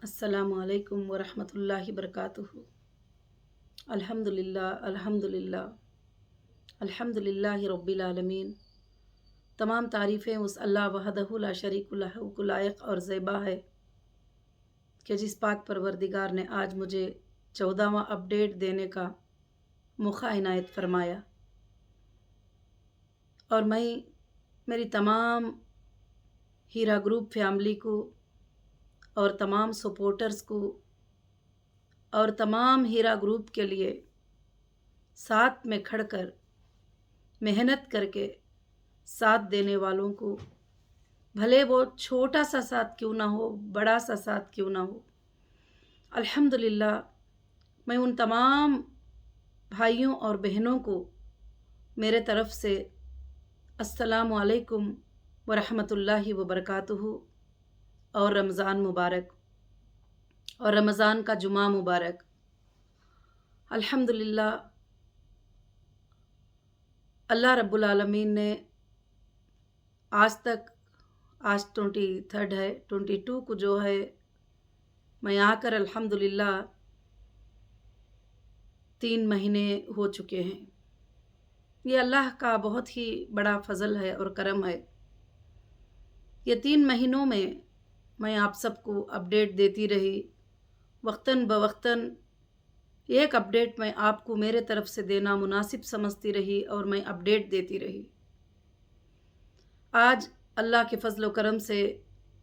अस्सलामु अलैकुम वरहमतुल्लाहि वबरकातुहू। अल्हम्दुलिल्लाह अल्हम्दुलिल्लाह अल्हम्दुलिल्लाहि रब्बिल आलमीन। तमाम तारीफ़ें उस अल्लाह वहदहु ला शरीक लहू को लायक और ज़ेबा है कि जिस पाक परवरदिगार ने आज मुझे 14वां अपडेट देने का मौका इनायत फरमाया। और मैं मेरी तमाम हीरा ग्रुप फैमिली को और तमाम सपोर्टर्स को और तमाम हीरा ग्रुप के लिए साथ में खड़कर मेहनत करके साथ देने वालों को, भले वो छोटा सा साथ क्यों ना हो, बड़ा सा साथ क्यों ना हो, अल्हम्दुलिल्लाह मैं उन तमाम भाइयों और बहनों को मेरे तरफ़ से अस्सलामु अलैकुम वरहमतुल्लाहि वबरकातुहू और रमज़ान मुबारक और रमज़ान का जुमा मुबारक। अल्हम्दुलिल्लाह अल्लाह रब्बुल आलमीन ने आज 23 है, 22 को जो है मैं आकर अल्हम्दुलिल्लाह 3 महीने हो चुके हैं। ये अल्लाह का बहुत ही बड़ा फ़ज़ल है और करम है। ये 3 महीनों में मैं आप सबको अपडेट देती रही, वक्तन बवक्तन एक अपडेट मैं आपको मेरे तरफ से देना मुनासिब समझती रही और मैं अपडेट देती रही। आज अल्लाह के फ़ज़ल व करम से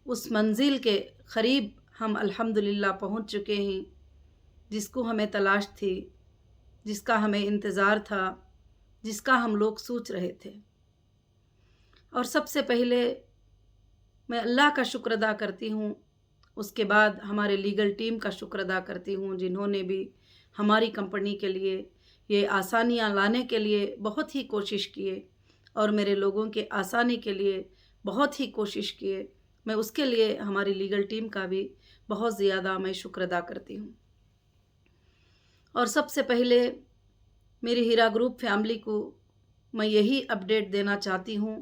उस मंजिल के क़रीब हम अल्हम्दुलिल्लाह पहुँच चुके हैं जिसको हमें तलाश थी, जिसका हमें इंतज़ार था, जिसका हम लोग सोच रहे थे। और सबसे पहले मैं अल्लाह का शुक्र अदा करती हूँ, उसके बाद हमारे लीगल टीम का शुक्र अदा करती हूँ जिन्होंने भी हमारी कंपनी के लिए ये आसानियाँ लाने के लिए बहुत ही कोशिश किए और मेरे लोगों के आसानी के लिए बहुत ही कोशिश किए। मैं उसके लिए हमारी लीगल टीम का भी बहुत ज़्यादा मैं शुक्र अदा करती हूँ। और सबसे पहले मेरी हीरा ग्रुप फैमिली को मैं यही अपडेट देना चाहती हूँ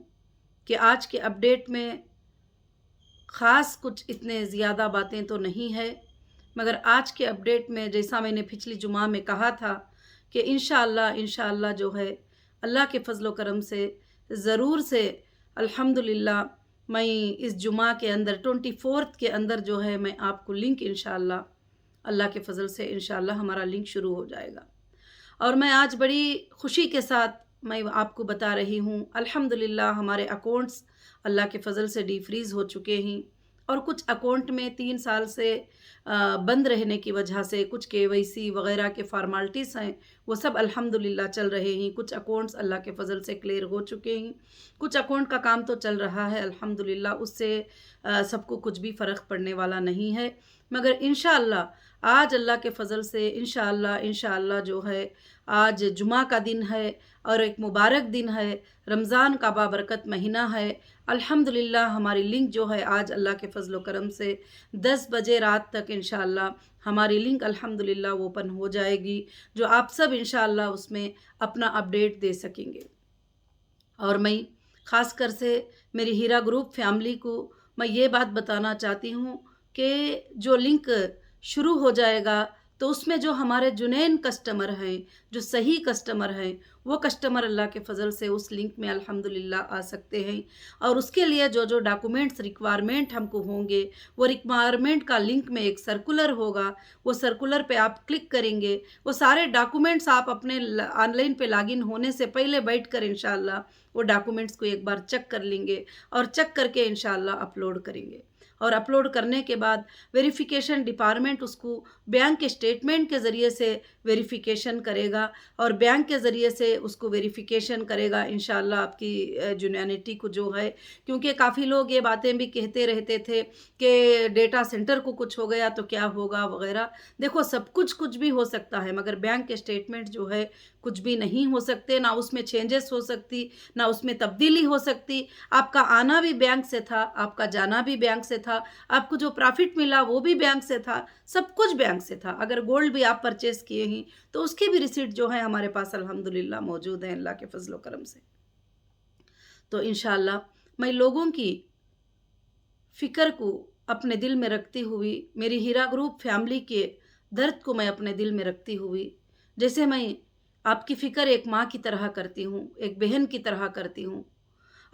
कि आज के अपडेट में ख़ास कुछ इतने ज़्यादा बातें तो नहीं है, मगर आज के अपडेट में जैसा मैंने पिछली जुमा में कहा था कि इंशाअल्लाह जो है अल्लाह के फ़ज़ल व करम से ज़रूर से अल्हम्दुलिल्लाह मैं इस जुमा के अंदर 24 के अंदर जो है मैं आपको लिंक इंशाअल्लाह अल्लाह के फ़ज़ल से इंशाअल्लाह हमारा लिंक शुरू हो जाएगा। और मैं आज बड़ी ख़ुशी के साथ मैं आपको बता रही हूँ अल्हम्दुलिल्लाह हमारे अकाउंट्स अल्लाह के फ़ज़ल से डीफ्रीज़ हो चुके हैं और कुछ अकाउंट में 3 साल से बंद रहने की वजह से कुछ केवाईसी वग़ैरह के फ़ॉर्मेलिटीज़ हैं, वो सब अल्हम्दुलिल्लाह चल रहे हैं। कुछ अकाउंट्स अल्लाह के फ़ज़ल से क्लियर हो चुके हैं, कुछ अकाउंट का काम तो चल रहा है अल्हम्दुलिल्लाह, उससे सबको कुछ भी फ़र्क पड़ने वाला नहीं है। मगर इंशाअल्लाह आज अल्लाह के फ़ज़ल से इंशाअल्लाह जो है आज जुमा का दिन है और एक मुबारक दिन है, रमज़ान का बाबरकत महीना है। अल्हम्दुलिल्लाह हमारी लिंक जो है आज अल्लाह के फ़ज़ल व करम से 10 बजे रात तक इंशाअल्लाह हमारी लिंक अल्हम्दुलिल्लाह ओपन हो जाएगी, जो आप सब इंशाअल्लाह उसमें अपना अपडेट दे सकेंगे। और मैं ख़ास कर से मेरी हीरा ग्रुप फैमिली को मैं ये बात बताना चाहती हूँ कि जो लिंक शुरू हो जाएगा तो उसमें जो हमारे जुनैन कस्टमर हैं, जो सही कस्टमर हैं, वो कस्टमर अल्लाह के फ़ज़ल से उस लिंक में अल्हम्दुलिल्लाह आ सकते हैं। और उसके लिए जो जो डॉक्यूमेंट्स रिक्वायरमेंट हमको होंगे, वो रिक्वायरमेंट का लिंक में एक सर्कुलर होगा, वो सर्कुलर पे आप क्लिक करेंगे, वो सारे डॉक्यूमेंट्स आप अपने ऑनलाइन पे लॉगिन होने से पहले बैठ कर इंशाअल्लाह वो डॉक्यूमेंट्स को एक बार चेक कर लेंगे और चेक करके इंशाअल्लाह अपलोड करेंगे। और अपलोड करने के बाद वेरिफ़िकेशन डिपार्टमेंट उसको बैंक के स्टेटमेंट के ज़रिए से वेरिफ़िकेशन करेगा और बैंक के ज़रिए से उसको वेरिफ़िकेशन करेगा इंशाअल्लाह आपकी जुनैनिटी को जो है। क्योंकि काफ़ी लोग ये बातें भी कहते रहते थे कि डेटा सेंटर को कुछ हो गया तो क्या होगा वग़ैरह। देखो सब कुछ भी हो सकता है, मगर बैंक के स्टेटमेंट जो है कुछ भी नहीं हो सकते, ना उसमें चेंजेस हो सकती, ना उसमें तब्दीली हो सकती। आपका आना भी बैंक से था, आपका जाना भी बैंक से था, आपको जो प्रॉफिट मिला वो भी बैंक से था, सब कुछ बैंक से था। अगर गोल्ड भी आप परचेज़ किए हैं तो उसकी भी रिसीट जो है हमारे पास अल्हम्दुलिल्लाह मौजूद है अल्लाह के फ़ज़ल व करम से। तो इंशाअल्लाह मैं लोगों की फ़िक्र को अपने दिल में रखती हुई, मेरी हीरा ग्रुप फैमिली के दर्द को मैं अपने दिल में रखती हुई, जैसे मैं आपकी फ़िक्र एक माँ की तरह करती हूँ, एक बहन की तरह करती हूँ,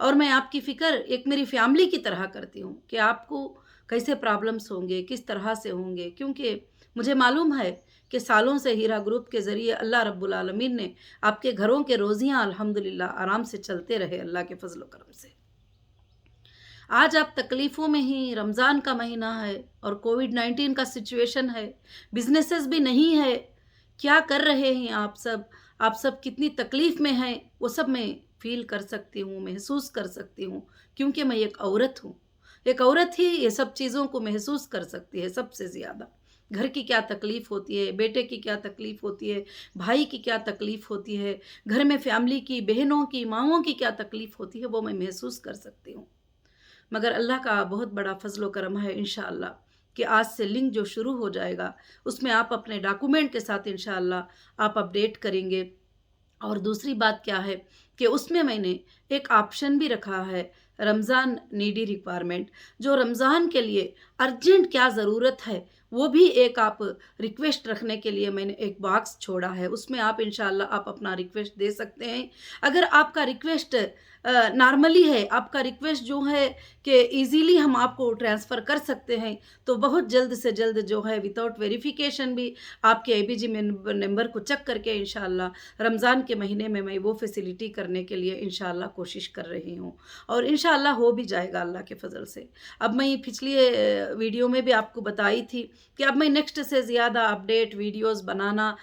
और मैं आपकी फ़िक्र एक मेरी फैमिली की तरह करती हूँ कि आपको कैसे प्रॉब्लम्स होंगे, किस तरह से होंगे, क्योंकि मुझे मालूम है कि सालों से हीरा ग्रुप के ज़रिए अल्लाह रब्बुल आलमीन ने आपके घरों के रोज़ियाँ अल्हम्दुलिल्लाह आराम से चलते रहे अल्लाह के फ़ज़ल व करम से। आज आप तकलीफ़ों में ही, रमज़ान का महीना है और कोविड-19 का सिचुएशन है, बिज़नेसेस भी नहीं है, क्या कर रहे हैं आप सब? आप सब कितनी तकलीफ़ में हैं, वो सब मैं फ़ील कर सकती हूँ, महसूस कर सकती हूँ, क्योंकि मैं एक औरत हूँ। एक औरत ही ये सब चीज़ों को महसूस कर सकती है सबसे ज़्यादा। घर की क्या तकलीफ़ होती है, बेटे की क्या तकलीफ़ होती है, भाई की क्या तकलीफ़ होती है, घर में फ़ैमिली की, बहनों की, माँओं की क्या तकलीफ़ होती है, वो मैं महसूस कर सकती हूँ। मगर अल्लाह का बहुत बड़ा फ़ज़ल व करम है इंशाअल्लाह कि आज से लिंक जो शुरू हो जाएगा, उसमें आप अपने डॉक्यूमेंट के साथ इंशाअल्लाह आप अपडेट करेंगे। और दूसरी बात क्या है कि उसमें मैंने एक ऑप्शन भी रखा है, रमज़ान नीडी रिक्वायरमेंट, जो रमज़ान के लिए अर्जेंट क्या ज़रूरत है, वो भी एक आप रिक्वेस्ट रखने के लिए मैंने एक बॉक्स छोड़ा है। उसमें आप इंशाअल्लाह आप अपना रिक्वेस्ट दे सकते हैं। अगर आपका रिक्वेस्ट नॉर्मली है, आपका रिक्वेस्ट जो है कि ईज़िली हम आपको ट्रांसफ़र कर सकते हैं, तो बहुत जल्द से जल्द जो है विदाउट वेरिफ़िकेशन भी आपके एबीजी नंबर को चेक करके इंशाअल्लाह रमज़ान के महीने में मैं वो फ़ैसिलिटी करने के लिए इंशाअल्लाह कोशिश कर रही हूँ, और इंशाअल्लाह हो भी जाएगा अल्लाह के फ़ज़ल से। अब मैं पिछली वीडियो में भी आपको बताई थी कि अब मैं नेक्स्ट से ज़्यादा अपडेट वीडियोज़ बनाना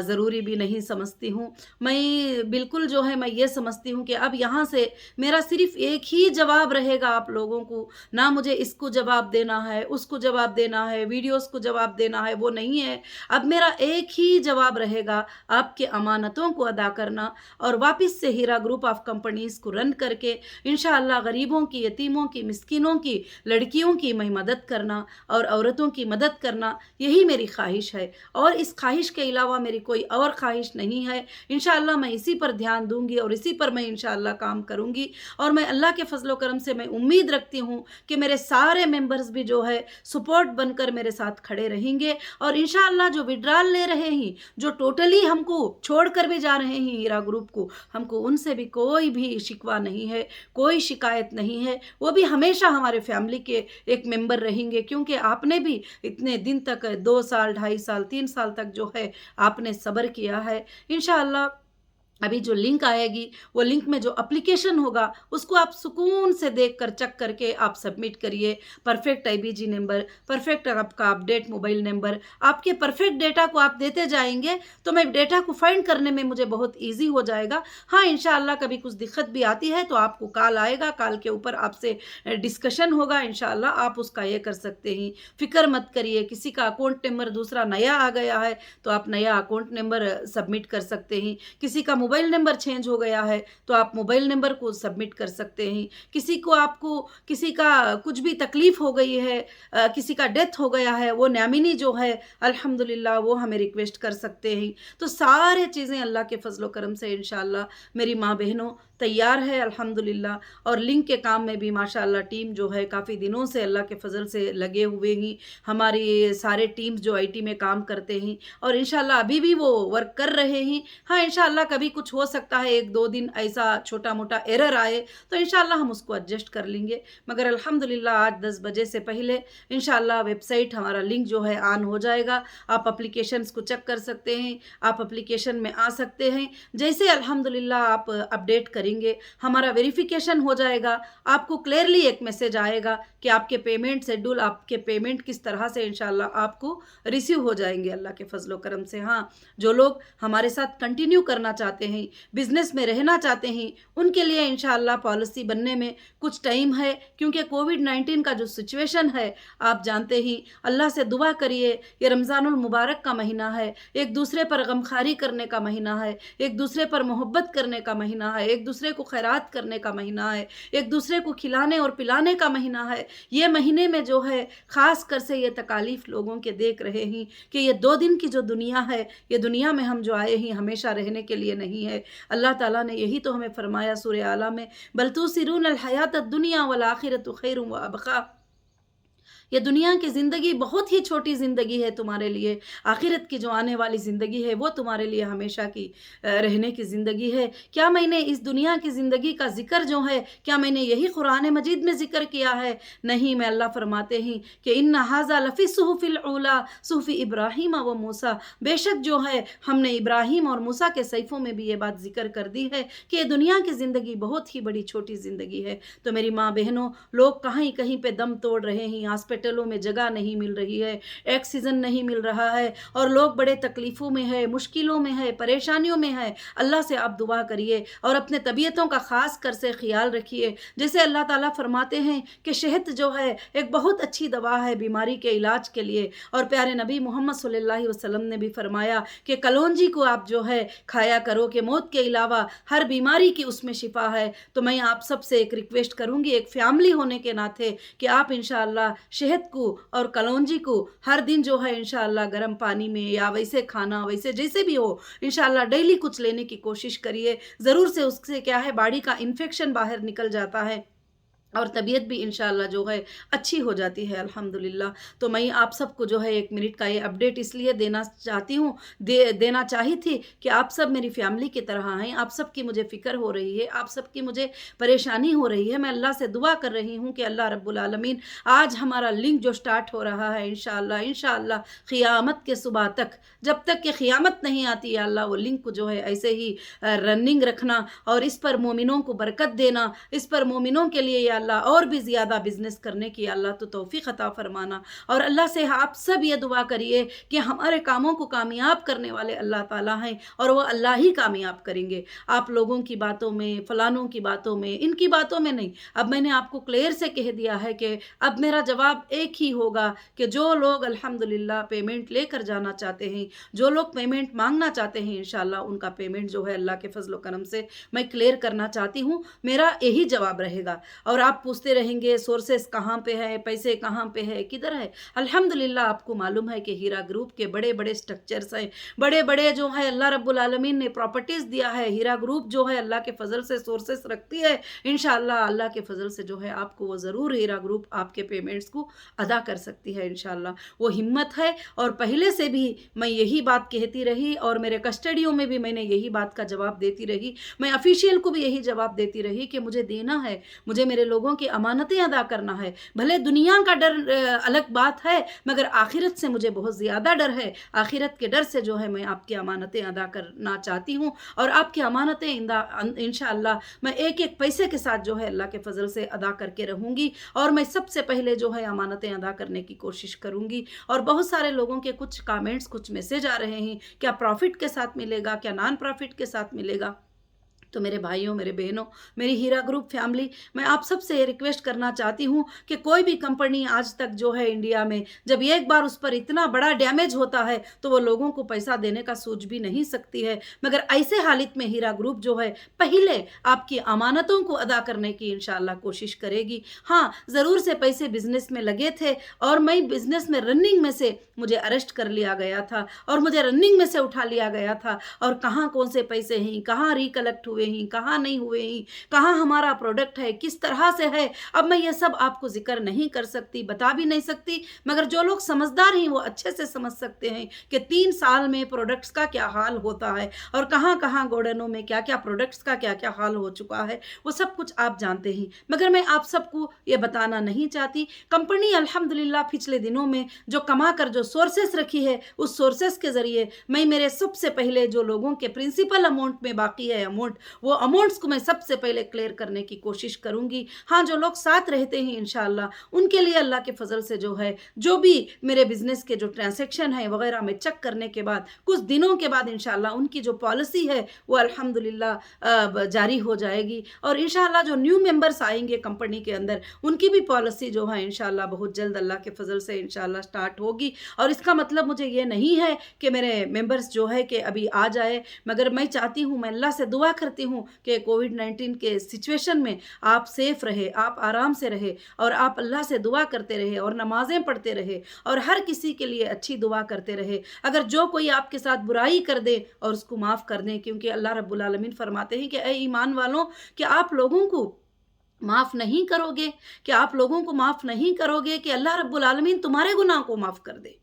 ज़रूरी भी नहीं समझती हूँ। मैं बिल्कुल जो है मैं ये समझती हूँ कि अब यहाँ से मेरा सिर्फ़ एक ही जवाब रहेगा आप लोगों को, ना मुझे इसको जवाब देना है, उसको जवाब देना है, वीडियोज़ को जवाब देना है, वो नहीं है। अब मेरा एक ही जवाब रहेगा, आपके अमानतों को अदा करना और वापस से हीरा ग्रुप ऑफ कंपनीज़ को रन करके इंशाअल्लाह गरीबों की, यतीमों की, मिस्किनों की, लड़कियों की मैं मदद करना और औरतों की मदद करना, यही मेरी ख्वाहिश है, और इस ख्वाहिश के अलावा मेरी कोई और ख्वाहिश नहीं है। इंशाअल्लाह मैं इसी पर ध्यान दूँगी और इसी पर मैं इंशाअल्लाह काम करूँगी, और मैं अल्लाह के फ़ज़ल व करम से मैं उम्मीद रखती हूँ कि मेरे सारे मेंबर्स भी जो है सपोर्ट बनकर मेरे साथ खड़े रहेंगे, और इंशाअल्लाह जो विड्रॉल ले रहे हैं, जो टोटली हमको छोड़कर भी जा रहे हैं हीरा ग्रुप को, हमको उनसे भी कोई भी शिकवा नहीं है, कोई शिकायत नहीं है। वो भी हमेशा हमारे फैमिली के एक मेंबर रहेंगे, क्योंकि आपने भी इतने दिन तक 2 साल, 2.5 साल, 3 साल तक जो है आपने सब्र किया है। इंशाअल्लाह अभी जो लिंक आएगी, वो लिंक में जो एप्लीकेशन होगा उसको आप सुकून से देखकर चेक करके आप सबमिट करिए। परफेक्ट आईबीजी नंबर, परफेक्ट आपका अपडेट मोबाइल नंबर, आपके परफेक्ट डेटा को आप देते जाएंगे तो मैं डेटा को फाइंड करने में मुझे बहुत ईजी हो जाएगा। हाँ, इंशाअल्लाह कभी कुछ दिक्कत भी आती है तो आपको कॉल आएगा, कॉल के ऊपर आपसे डिस्कशन होगा, इंशाअल्लाह आप उसका ये कर सकते हैं। फ़िक्र मत करिए, किसी का अकाउंट नंबर दूसरा नया आ गया है तो आप नया अकाउंट नंबर सबमिट कर सकते हैं। किसी का मोबाइल नंबर चेंज हो गया है तो आप मोबाइल नंबर को सबमिट कर सकते हैं। किसी को आपको किसी का कुछ भी तकलीफ़ हो गई है, किसी का डेथ हो गया है, वो नॉमिनी जो है अल्हम्दुलिल्लाह वो हमें रिक्वेस्ट कर सकते हैं। तो सारे चीज़ें अल्लाह के फ़ज़ल व करम से इंशाअल्लाह मेरी माँ बहनों तैयार है अल्हम्दुलिल्लाह, और लिंक के काम में भी माशाअल्लाह टीम जो है काफ़ी दिनों से अल्लाह के फ़ज़ल से लगे हुए हैं। हमारी सारे टीम्स जो आईटी में काम करते हैं और इंशाअल्लाह अभी भी वो वर्क कर रहे हैं। हाँ, इंशाअल्लाह कभी कुछ हो सकता है, 1-2 दिन ऐसा छोटा-मोटा एरर आए तो इंशाअल्लाह हम उसको एडजस्ट कर लेंगे। मगर अल्हम्दुलिल्लाह आज 10 बजे से पहले इंशाअल्लाह वेबसाइट हमारा लिंक जो है ऑन हो जाएगा। आप एप्लीकेशंस को चेक कर सकते हैं, आप एप्लीकेशन में आ सकते हैं। जैसे अल्हम्दुलिल्लाह आप अपडेट करेंगे, हमारा वेरिफिकेशन हो जाएगा, आपको क्लियरली एक मैसेज आएगा कि आपके पेमेंट शेड्यूल, आपके पेमेंट किस तरह से इंशाअल्लाह आपको रिसीव हो जाएंगे अल्लाह के फ़ज़ल व करम से। हाँ, जो लोग हमारे साथ कंटिन्यू करना चाहते हैं, बिज़नेस में रहना चाहते हैं, उनके लिए इंशाअल्लाह पॉलिसी बनने में कुछ टाइम है, क्योंकि कोविड-19 का जो सिचुएशन है आप जानते ही। अल्लाह से दुआ करिए, ये रमज़ानुल मुबारक का महीना है, एक दूसरे पर गमखारी करने का महीना है, एक दूसरे पर मोहब्बत करने का महीना है, एक दूसरे को खैरात करने का महीना है, एक दूसरे को खिलाने और पिलाने का महीना है। ये महीने में जो है ख़ास कर से ये तकालीफ़ लोगों के देख रहे हैं कि ये 2 दिन की जो दुनिया है, ये दुनिया में हम जो आए हैं हमेशा रहने के लिए नहीं है। अल्लाह ताला ने यही तो हमें फ़रमाया सूरह आला में, बल तुसिरून अल हयात दुनिया वल आखिरतु खैरुम व अबक़ा। ये दुनिया की ज़िंदगी बहुत ही छोटी ज़िंदगी है तुम्हारे लिए, आखिरत की जो आने वाली ज़िंदगी है वो तुम्हारे लिए हमेशा की रहने की ज़िंदगी है। क्या मैंने इस दुनिया की ज़िंदगी का ज़िक्र जो है, क्या मैंने यही कुरान मजीद में ज़िक्र किया है? नहीं, मैं अल्लाह फरमाते हैं कि इन्ना हाज़ा लफ़ी सुहुफ़िल ऊला सुहुफ़ी इब्राहीम व मूसा, बेशक जो है हमने इब्राहीम और मूसा के सहीफ़ों में भी ये बात ज़िक्र कर दी है कि ये दुनिया की ज़िंदगी बहुत ही बड़ी छोटी ज़िंदगी है। तो मेरी माँ बहनों, लोग कहीं कहीं पे दम तोड़ रहे हैं, हॉस्पिटलों में जगह नहीं मिल रही है, ऑक्सीजन नहीं मिल रहा है और लोग बड़े तकलीफ़ों में है, मुश्किलों में है, परेशानियों में है। अल्लाह से आप दुआ करिए और अपने तबीयतों का ख़ास कर से ख्याल रखिए। जैसे अल्लाह ताला फरमाते हैं कि शहद जो है एक बहुत अच्छी दवा है बीमारी के इलाज के लिए, और प्यारे नबी मोहम्मद सल्लल्लाहु अलैहि वसल्लम ने भी फरमाया कि कलौंजी को आप जो है खाया करो कि मौत के अलावा हर बीमारी की उसमें शिफा है। तो मैं आप सब से एक रिक्वेस्ट करूँगी एक फैमिली होने के नाते कि आप इंशाअल्लाह शहद को और कलौंजी को हर दिन जो है इंशाअल्लाह गर्म पानी में या वैसे खाना वैसे जैसे भी हो इंशाअल्लाह डेली कुछ लेने की कोशिश करिए। ज़रूर से उससे क्या है बॉडी का इन्फेक्शन बाहर निकल जाता है और तबीयत भी इंशाअल्लाह जो है अच्छी हो जाती है अल्हम्दुलिल्लाह। तो मैं आप सबको जो है 1 मिनट का ये अपडेट इसलिए देना चाहती हूँ, देना चाही थी कि आप सब मेरी फैमिली की तरह हैं, आप सब की मुझे फ़िक्र हो रही है, आप सब की मुझे परेशानी हो रही है। मैं अल्लाह से दुआ कर रही हूँ कि अल्लाह रब्बुल आलमीन आज हमारा लिंक जो स्टार्ट हो रहा है इंशाअल्लाह क़ियामत के सुबह तक, जब तक कि क़ियामत नहीं आती या अल्लाह वो लिंक को जो है ऐसे ही रनिंग रखना और इस पर मोमिनों को बरकत देना, इस पर मोमिनों के लिए या अल्लाह और भी ज़्यादा बिज़नेस करने की अल्लाह तो तौफ़ीक़ अता फ़रमाना। और अल्लाह से आप सब ये दुआ करिए कि हमारे कामों को कामयाब करने वाले अल्लाह ताला हैं और वो अल्लाह ही कामयाब करेंगे। आप लोगों की बातों में, फ़लानों की बातों में, इनकी बातों में नहीं। अब मैंने आपको क्लियर से कह दिया है कि अब मेरा जवाब एक ही होगा कि जो लोग अल्हम्दुलिल्लाह पेमेंट लेकर जाना चाहते हैं, जो लोग पेमेंट मांगना चाहते हैं इंशाअल्लाह उनका पेमेंट जो है अल्लाह के फ़ज़ल व करम से मैं क्लियर करना चाहती हूँ। मेरा यही जवाब रहेगा। और आप पूछते रहेंगे सोर्सेस कहाँ पे है, पैसे कहाँ पे है, किधर है? अल्हम्दुलिल्लाह आपको मालूम है कि हीरा ग्रुप के बड़े बड़े स्ट्रक्चर्स हैं, बड़े बड़े जो है अल्लाह रब्बुल आलमीन ने प्रॉपर्टीज़ दिया है। हीरा ग्रुप जो है अल्लाह के फजल से सोर्सेस रखती है। इंशाअल्लाह अल्लाह के फजल से जो है आपको वो ज़रूर हीरा ग्रुप आपके पेमेंट्स को अदा कर सकती है इंशाअल्लाह। वो हिम्मत है और पहले से भी मैं यही बात कहती रही और मेरे कस्टडियों में भी मैंने यही बात का जवाब देती रही। मैं ऑफिशियल को भी यही जवाब देती रही कि मुझे देना है, मुझे मेरे लोगों की अमानतें अदा करना है। भले दुनिया का डर अलग बात है मगर आखिरत से मुझे बहुत ज़्यादा डर है। आखिरत के डर से जो है मैं आपकी अमानतें अदा करना चाहती हूँ और आपकी अमानतें इंशाअल्लाह मैं एक एक पैसे के साथ जो है अल्लाह के फजल से अदा करके रहूँगी और मैं सबसे पहले जो है अमानतें अदा करने की कोशिश करूँगी। और बहुत सारे लोगों के कुछ कमेंट्स, कुछ मैसेज आ रहे हैं, क्या प्रॉफिट के साथ मिलेगा, क्या नॉन प्रॉफिट के साथ मिलेगा? तो मेरे भाइयों, मेरे बहनों, मेरी हीरा ग्रुप फैमिली, मैं आप सब से ये रिक्वेस्ट करना चाहती हूँ कि कोई भी कंपनी आज तक जो है इंडिया में जब एक बार उस पर इतना बड़ा डैमेज होता है तो वो लोगों को पैसा देने का सोच भी नहीं सकती है। मगर ऐसे हालत में हीरा ग्रुप जो है पहले आपकी अमानतों को अदा करने की इंशाअल्लाह कोशिश करेगी। हाँ, ज़रूर से पैसे बिजनेस में लगे थे और मैं बिजनेस में रनिंग में से मुझे अरेस्ट कर लिया गया था और मुझे रनिंग में से उठा लिया गया था और कहाँ कौन से पैसे हैं, कहाँ रिकलेक्ट हुए ही, कहाँ नहीं हुए ही, कहाँ हमारा प्रोडक्ट है, किस तरह से है। अब मैं ये सब आपको जिक्र नहीं कर सकती, बता भी नहीं सकती, मगर जो लोग समझदार हैं वो अच्छे से समझ सकते हैं कि 3 साल में प्रोडक्ट्स का क्या हाल होता है और कहाँ कहाँ गोडाउनों में क्या क्या प्रोडक्ट्स का क्या क्या हाल हो चुका है, वो सब कुछ आप जानते हैं। मगर मैं आप सबको ये बताना नहीं चाहती। कंपनी अल्हम्दुलिल्लाह पिछले दिनों में जो कमा कर जो सोर्सेस रखी है उस सोर्सेस के ज़रिए मैं मेरे सबसे पहले जो लोगों के प्रिंसिपल अमाउंट में बाकी है अमाउंट, वो अमाउंट्स को मैं सबसे पहले क्लियर करने की कोशिश करूंगी। हाँ, जो लोग साथ रहते हैं इंशाअल्लाह उनके लिए अल्लाह के फजल से जो है जो भी मेरे बिजनेस के जो ट्रांजैक्शन है वगैरह में चेक करने के बाद कुछ दिनों के बाद इंशाअल्लाह उनकी जो पॉलिसी है वो अल्हम्दुलिल्लाह जारी हो जाएगी और इंशाअल्लाह जो न्यू मेंबर्स आएंगे कंपनी के अंदर उनकी भी पॉलिसी जो है इंशाअल्लाह बहुत जल्द अल्लाह के फजल से इंशाअल्लाह स्टार्ट होगी। और इसका मतलब मुझे ये नहीं है कि मेरे मेंबर्स जो है कि अभी आ जाए, मगर मैं चाहती हूँ, मैं अल्लाह से दुआ करती हूँ कि कोविड-19 के सिचुएशन में आप सेफ रहे, आप आराम से रहे और आप अल्लाह से दुआ करते रहे और नमाज़ें पढ़ते रहे और हर किसी के लिए अच्छी दुआ करते रहे। अगर जो कोई आपके साथ बुराई कर दे और उसको माफ़ कर दें, क्योंकि अल्लाह रब्बुल आलमीन फरमाते हैं कि ऐ ईमान वालों कि आप लोगों को माफ़ नहीं करोगे, कि आप लोगों को माफ़ नहीं करोगे कि अल्लाह रब्बुल आलमीन तुम्हारे गुनाह को माफ़ कर दे।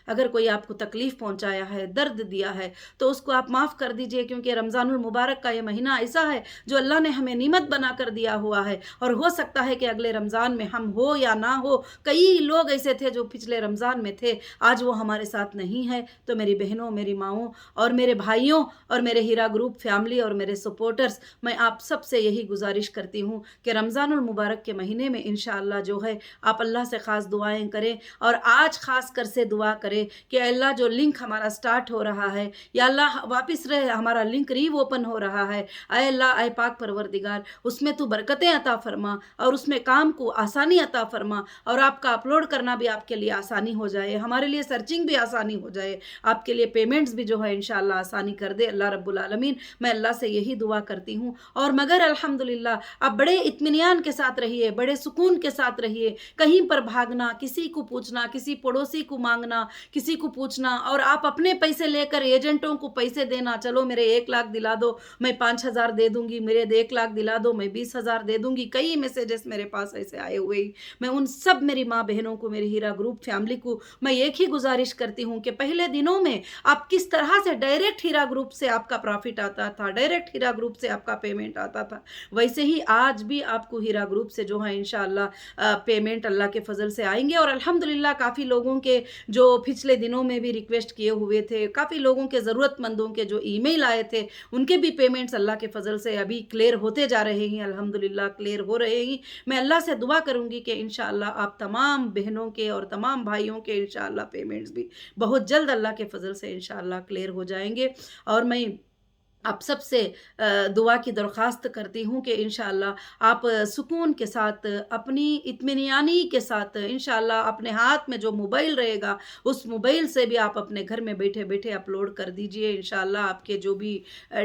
अगर कोई आपको तकलीफ़ पहुँचाया है, दर्द दिया है, तो उसको आप माफ़ कर दीजिए, क्योंकि रमज़ानुल मुबारक का ये महीना ऐसा है जो अल्लाह ने हमें नियमत बना कर दिया हुआ है। और हो सकता है कि अगले रमज़ान में हम हो या ना हो, कई लोग ऐसे थे जो पिछले रमज़ान में थे, आज वो हमारे साथ नहीं है। तो मेरी बहनों, मेरी माँओं और मेरे भाइयों और मेरे हीरा ग्रुप फैमिली और मेरे सपोर्टर्स, मैं आप सब से यही गुज़ारिश करती हूँ कि रमज़ानुल मुबारक के महीने में इंशाअल्लाह जो है आप अल्लाह से ख़ास दुआएँ करें, और आज ख़ास कर से दुआ करें कि अल्लाह जो लिंक हमारा स्टार्ट हो रहा है, या अल्लाह वापस रहे हमारा लिंक ओपन हो रहा है, अय अल्लाह, अय पाक परवरदिगार, उसमें तू बरकतें अता फरमा और उसमें काम को आसानी अता फरमा, और आपका अपलोड करना भी आपके लिए आसानी हो जाए, हमारे लिए सर्चिंग भी आसानी हो जाए, आपके लिए पेमेंट्स भी जो है इंशाअल्लाह आसानी कर दे अल्लाह रब्बुल आलमीन। मैं अल्लाह से यही दुआ करती हूँ। और मगर अल्हम्दुलिल्लाह आप बड़े इत्मीनान के साथ रहिए, बड़े सुकून के साथ रहिए। कहीं पर भागना, किसी को पूछना, किसी पड़ोसी को मांगना, किसी को पूछना, और आप अपने पैसे लेकर एजेंटों को पैसे देना, चलो मेरे 1 लाख दिला दो, मैं 5,000 दे दूंगी, मेरे 1 लाख दिला दो, मैं 20,000 दे दूंगी। कई मैसेजेस मेरे पास ऐसे आए हुए ही। मैं उन सब मेरी माँ बहनों को, मेरी हीरा ग्रुप फैमिली को मैं एक ही गुजारिश करती हूँ कि पहले दिनों में आप किस तरह से डायरेक्ट हीरा ग्रुप से आपका प्रॉफिट आता था, डायरेक्ट हीरा ग्रुप से आपका पेमेंट आता था, वैसे ही आज भी आपको हीरा ग्रुप से जो है इंशाअल्लाह पेमेंट अल्लाह के फजल से आएंगे। और अल्हम्दुलिल्लाह काफ़ी लोगों के जो पिछले दिनों में भी रिक्वेस्ट किए हुए थे, काफ़ी लोगों के ज़रूरतमंदों के जो ईमेल आए थे, उनके भी पेमेंट्स अल्लाह के फजल से अभी क्लियर होते जा रहे हैं, अल्हम्दुलिल्लाह क्लियर हो रहे हैं। मैं अल्लाह से दुआ करूंगी कि इंशाअल्लाह आप तमाम बहनों के और तमाम भाइयों के इंशाअल्लाह पेमेंट्स भी बहुत जल्द अल्लाह के फजल से इंशाअल्लाह क्लियर हो जाएंगे। और मैं आप सबसे दुआ की दरख्वास्त करती हूँ कि इंशाअल्लाह आप सुकून के साथ, अपनी इत्मीनानी के साथ इंशाअल्लाह अपने हाथ में जो मोबाइल रहेगा, उस मोबाइल से भी आप अपने घर में बैठे बैठे अपलोड कर दीजिए इंशाअल्लाह आपके जो भी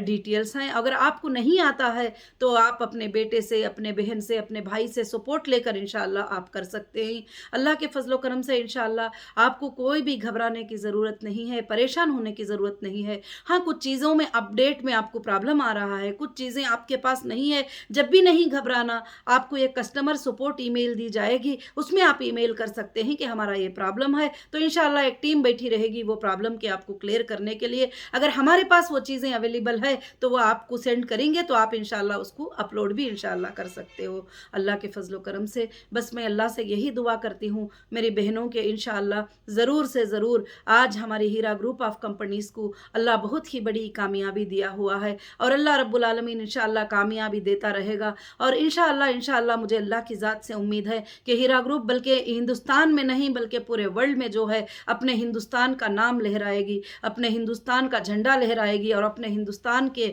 डिटेल्स हैं। अगर आपको नहीं आता है तो आप अपने बेटे से, अपने बहन से, अपने भाई से सपोर्ट लेकर इंशाअल्लाह आप कर सकते हैं। अल्लाह के फजलो करम से इंशाअल्लाह आपको कोई भी घबराने की ज़रूरत नहीं है, परेशान होने की ज़रूरत नहीं है। हाँ, कुछ चीज़ों में अपडेट में आपको प्रॉब्लम आ रहा है, कुछ चीज़ें आपके पास नहीं है, जब भी नहीं घबराना, आपको एक कस्टमर सपोर्ट ईमेल दी जाएगी, उसमें आप ईमेल कर सकते हैं कि हमारा ये प्रॉब्लम है, तो इंशाअल्लाह एक टीम बैठी रहेगी वो प्रॉब्लम के आपको क्लियर करने के लिए। अगर हमारे पास वो चीज़ें अवेलेबल है तो वो आपको सेंड करेंगे, तो आप इंशाअल्लाह उसको अपलोड भी इंशाअल्लाह कर सकते हो अल्लाह के फजलो करम से। बस मैं अल्लाह से यही दुआ करती हूँ मेरी बहनों के इंशाअल्लाह ज़रूर से ज़रूर आज हमारी हीरा ग्रुप ऑफ कंपनीज़ को अल्लाह बहुत ही बड़ी कामयाबी दिया हुआ है, और अल्लाह रब्बुल आलमीन इंशाअल्लाह कामयाबी देता रहेगा। और इंशाअल्लाह मुझे अल्लाह की ज़ात से उम्मीद है कि हीरा ग्रुप बल्कि हिंदुस्तान में नहीं बल्कि पूरे वर्ल्ड में जो है अपने हिंदुस्तान का नाम लहराएगी, अपने हिंदुस्तान का झंडा लहराएगी, और अपने हिंदुस्तान के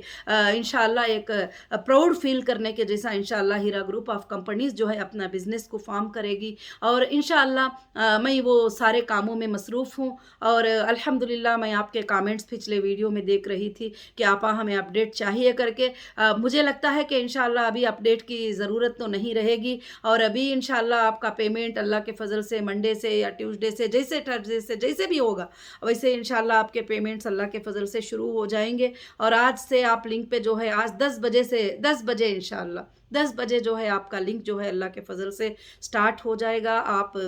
इंशाअल्लाह एक प्राउड फील करने के जैसा इंशाअल्लाह हीरा ग्रुप ऑफ कंपनीज़ जो है अपना बिजनेस को फॉर्म करेगी। और इंशाअल्लाह मैं वो सारे कामों में मसरूफ़ हूँ। और अल्हम्दुलिल्लाह मैं आपके कमेंट्स पिछले वीडियो में देख रही थी कि आपा हमें अपडेट चाहिए करके। मुझे लगता है कि इंशाअल्लाह अभी अपडेट की ज़रूरत तो नहीं रहेगी, और अभी इंशाअल्लाह आपका पेमेंट अल्लाह के फजल से मंडे से या ट्यूसडे से, जैसे थर्सडे से, जैसे भी होगा वैसे इंशाअल्लाह आपके पेमेंट्स अल्लाह के फजल से शुरू हो जाएंगे। और आज से आप लिंक पे जो है आज 10 बजे से 10 बजे इंशाअल्लाह 10 बजे जो है आपका लिंक जो है अल्लाह के फजल से स्टार्ट हो जाएगा। आप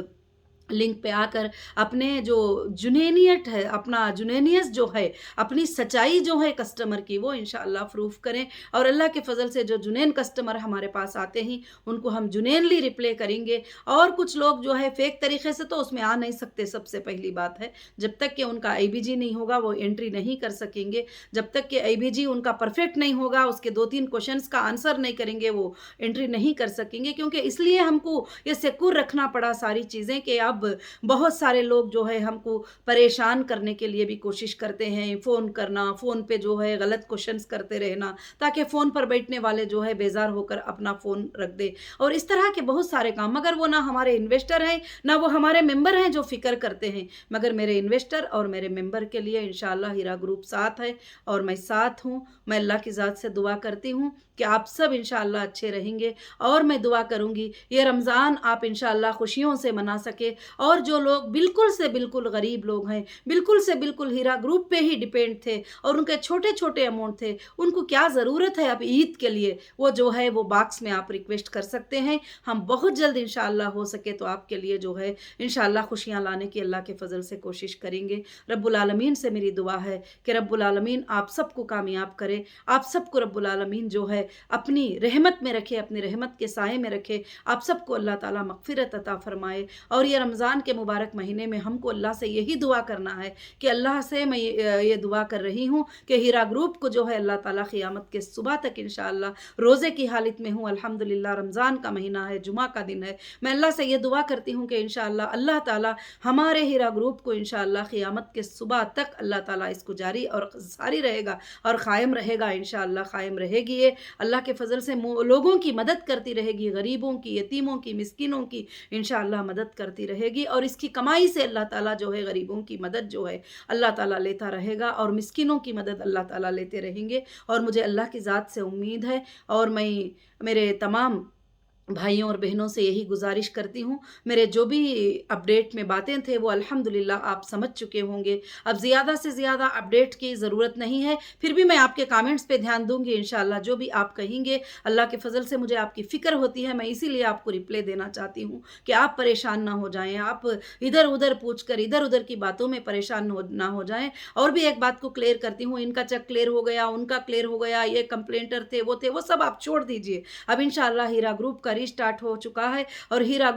लिंक पे आकर अपने जो जुनैनियत है, अपना जुनैनियत जो है, अपनी सच्चाई जो है कस्टमर की, वो इंशाअल्लाह प्रूफ करें। और अल्लाह के फजल से जो जुनैन कस्टमर हमारे पास आते हैं उनको हम जुनैनली रिप्लाई करेंगे। और कुछ लोग जो है फेक तरीके से तो उसमें आ नहीं सकते, सबसे पहली बात है, जब तक कि उनका IBG नहीं होगा वो एंट्री नहीं कर सकेंगे। जब तक कि IBG उनका परफेक्ट नहीं होगा, उसके 2-3 क्वेश्चंस का आंसर नहीं करेंगे, वो एंट्री नहीं कर सकेंगे। क्योंकि इसलिए हमको ये सिक्योर रखना पड़ा सारी चीज़ें कि अब बहुत सारे लोग जो है हमको परेशान करने के लिए भी कोशिश करते हैं, फ़ोन करना, फ़ोन पे जो है गलत क्वेश्चंस करते रहना, ताकि फ़ोन पर बैठने वाले जो है बेजार होकर अपना फ़ोन रख दे। और इस तरह के बहुत सारे काम, मगर वो ना हमारे इन्वेस्टर हैं ना वो हमारे मेंबर हैं जो फ़िक्र करते हैं, मगर मेरे इन्वेस्टर और मेरे मेंबर के लिए इंशाअल्लाह हीरा ग्रुप साथ है और मैं साथ हूँ। मैं अल्लाह की ज़ात से दुआ करती हूँ कि आप सब इंशाअल्लाह अच्छे रहेंगे। और मैं दुआ करूँगी ये रमज़ान आप इंशाअल्लाह खुशियों से मना सके, اور جو لوگ بالکل سے بالکل غریب لوگ ہیں، بالکل سے بالکل ہیرا گروپ پہ ہی ڈیپینڈ تھے اور ان کے چھوٹے چھوٹے اماؤنٹ تھے، ان کو کیا ضرورت ہے اب عید کے لیے، وہ جو ہے وہ باکس میں آپ ریکویسٹ کر سکتے ہیں. ہم بہت جلد انشاءاللہ ہو سکے تو آپ کے لیے جو ہے انشاءاللہ خوشیاں لانے کی اللہ کے فضل سے کوشش کریں گے. رب العالمین سے میری دعا ہے کہ رب العالمین آپ سب کو کامیاب کرے، آپ سب کو رب العالمین جو ہے اپنی رحمت میں رکھے، اپنی رحمت کے سائے میں رکھے، آپ سب کو اللہ تعالیٰ مغفرت عطا فرمائے. اور یہ رمضان کے مبارک مہینے میں ہم کو اللہ سے یہی دعا کرنا ہے کہ اللہ سے میں یہ دعا کر رہی ہوں کہ ہیرا گروپ کو جو ہے اللہ تعالیٰ قیامت کے صبح تک انشاءاللہ روزے کی حالت میں ہوں. الحمدللہ رمضان کا مہینہ ہے، جمعہ کا دن ہے. میں اللہ سے یہ دعا کرتی ہوں کہ انشاءاللہ اللہ تعالیٰ ہمارے ہیرا گروپ کو انشاءاللہ قیامت کے صبح تک اللہ تعالیٰ اس کو جاری اور ساری رہے گا اور قائم رہے گا. انشاءاللہ قائم رہے گی. یہ اللہ کے فضل سے لوگوں کی مدد کرتی رہے گی، غریبوں کی، یتیموں کی، مسکینوں کی انشاءاللہ مدد کرتی رہے گی. اور اس کی کمائی سے اللہ تعالیٰ جو ہے غریبوں کی مدد جو ہے اللہ تعالیٰ لیتا رہے گا اور مسکینوں کی مدد اللہ تعالیٰ لیتے رہیں گے. اور مجھے اللہ کی ذات سے امید ہے اور میں میرے تمام بھائیوں اور بہنوں سے یہی گزارش کرتی ہوں، میرے جو بھی اپڈیٹ میں باتیں تھے وہ الحمدللہ آپ سمجھ چکے ہوں گے. اب زیادہ سے زیادہ اپڈیٹ کی ضرورت نہیں ہے، پھر بھی میں آپ کے کامنٹس پہ دھیان دوں گی انشاءاللہ. جو بھی آپ کہیں گے اللہ کے فضل سے مجھے آپ کی فکر ہوتی ہے، میں اسی لیے آپ کو رپلے دینا چاہتی ہوں کہ آپ پریشان نہ ہو جائیں، آپ ادھر ادھر پوچھ کر ادھر ادھر کی باتوں میں پریشان نہ ہو جائیں. اور بھی ایک بات کو کلیئر کرتی ہوں، ان کا چیک کلیئر ہو گیا، ان کا کلیئر ہو گیا، یہ کمپلینٹر تھے، وہ سب آپ چھوڑ دیجئے. اب انشاءاللہ ہیرا گروپ کا ریسٹارٹ ہو چکا ہے اور ہیرا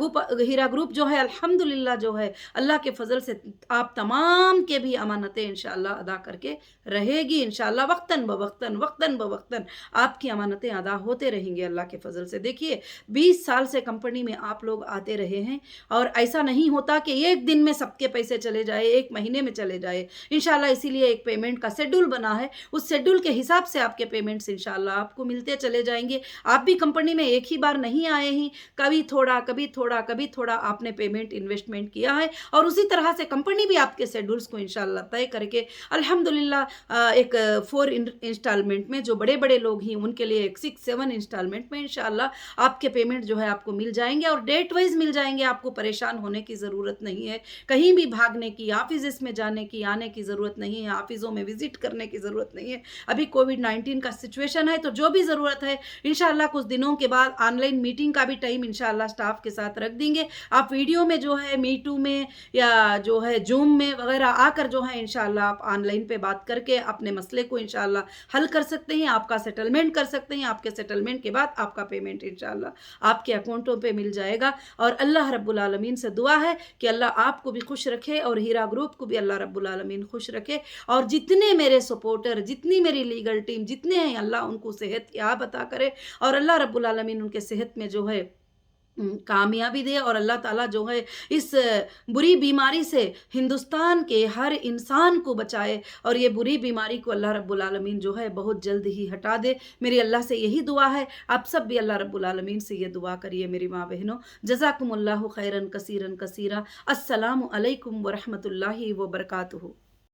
گروپ جو ہے الحمدللہ جو ہے اللہ کے فضل سے آپ تمام کے بھی امانتیں انشاءاللہ ادا کر کے رہے گی. انشاءاللہ وقتاً بوقتاً آپ کی امانتیں ادا ہوتے رہیں گے اللہ کے فضل سے. دیکھیے 20 سال سے کمپنی میں آپ لوگ آتے رہے ہیں اور ایسا نہیں ہوتا کہ ایک دن میں سب کے پیسے چلے جائے، ایک مہینے میں چلے جائے. انشاءاللہ اسی لیے ایک پیمنٹ کا شیڈول بنا ہے، اس شیڈول کے حساب سے آپ کے پیمنٹس انشاءاللہ آپ کو ملتے چلے جائیں گے. آپ بھی کمپنی میں ایک ہی بار نہیں آئے ہیں، کبھی تھوڑا آپ نے پیمنٹ انویسٹمنٹ کیا ہے اور اسی طرح سے کمپنی بھی آپ کے شیڈولز کو انشاءاللہ طے کر کے الحمدللہ ایک 4 انسٹالمنٹ میں جو بڑے بڑے لوگ ہیں ان کے لیے ایک 6-7 انسٹالمنٹ میں انشاءاللہ آپ کے پیمنٹ جو ہے آپ کو مل جائیں گے اور ڈیٹ وائز مل جائیں گے. آپ کو پریشان ہونے کی ضرورت نہیں ہے، کہیں بھی بھاگنے کی، آفیسز میں جانے کی آنے کی ضرورت نہیں ہے، آفیسوں میں وزٹ کرنے کی ضرورت نہیں ہے. ابھی کووڈ-19 کا سچویشن ہے تو جو بھی ضرورت ہے انشاءاللہ کچھ دنوں کے بعد آن لائن میٹنگ کا بھی ٹائم انشاءاللہ سٹاف کے ساتھ رکھ دیں گے. آپ ویڈیو میں جو ہے میٹو میں یا جو ہے زوم میں وغیرہ آ کر جو ہے انشاءاللہ آپ آن لائن پہ بات کر کے اپنے مسئلے کو انشاءاللہ حل کر سکتے ہیں، آپ کا سیٹلمنٹ کر سکتے ہیں. آپ کے سیٹلمنٹ کے بعد آپ کا پیمنٹ انشاءاللہ آپ کے اکاؤنٹوں پہ مل جائے گا. اور اللہ رب العالمین سے دعا ہے کہ اللہ آپ کو بھی خوش رکھے اور ہیرا گروپ کو بھی اللہ رب العالمین خوش رکھے. اور جتنے میرے سپورٹر، جتنی میری لیگل ٹیم جتنے ہیں، اللہ ان کو صحت یاب عطا کرے اور اللہ رب العالمین ان کے صحت میں جو ہے کامیابی دے. اور اللہ تعالیٰ جو ہے اس بری بیماری سے ہندوستان کے ہر انسان کو بچائے اور یہ بری بیماری کو اللہ رب العالمین جو ہے بہت جلد ہی ہٹا دے. میری اللہ سے یہی دعا ہے، آپ سب بھی اللہ رب العالمین سے یہ دعا کریے میری ماں بہنوں. جزاکم اللہ خیرن کثیرن کثیرا. السلام علیکم ورحمۃ اللہ وبرکاتہ.